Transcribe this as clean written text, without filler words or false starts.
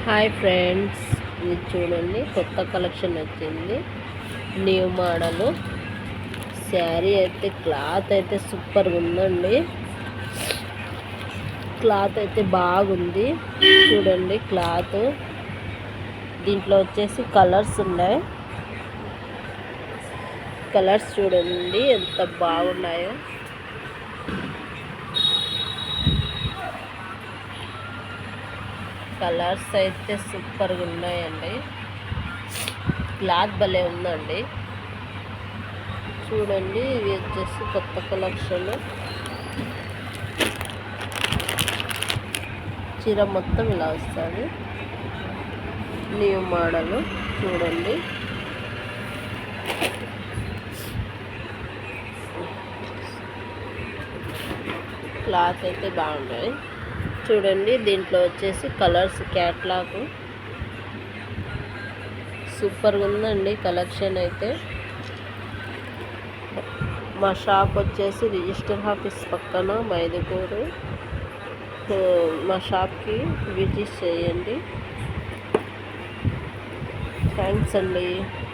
Hi friends, ఇది చూడండి కొత్త కలెక్షన్ వచ్చింది. న్యూ మోడల్ శారీ అయితే క్లాత్ అయితే సూపర్గా ఉందండి. క్లాత్ అయితే బాగుంది చూడండి. క్లాత్ దీంట్లో వచ్చేసి కలర్స్ ఉన్నాయి. కలర్స్ చూడండి ఎంత బాగున్నాయో. కలర్స్ అయితే సూపర్గా ఉన్నాయండి. క్లాత్ భలే ఉందండి చూడండి. ఇవి వచ్చేసి కొత్త కలెక్షన్. చీర మొత్తం ఇలా వస్తుంది. న్యూ మోడల్ చూడండి. క్లాత్ అయితే బాగున్నాయి చూడండి. దీంట్లో వచ్చేసి కలర్స్ క్యాట్లాగ్ సూపర్గా ఉందండి కలెక్షన్ అయితే. మా షాప్ వచ్చేసి రిజిస్టర్ ఆఫీస్ పక్కన మైదుకూరు. మా షాప్కి విజిట్ చేయండి. థ్యాంక్స్ అండి.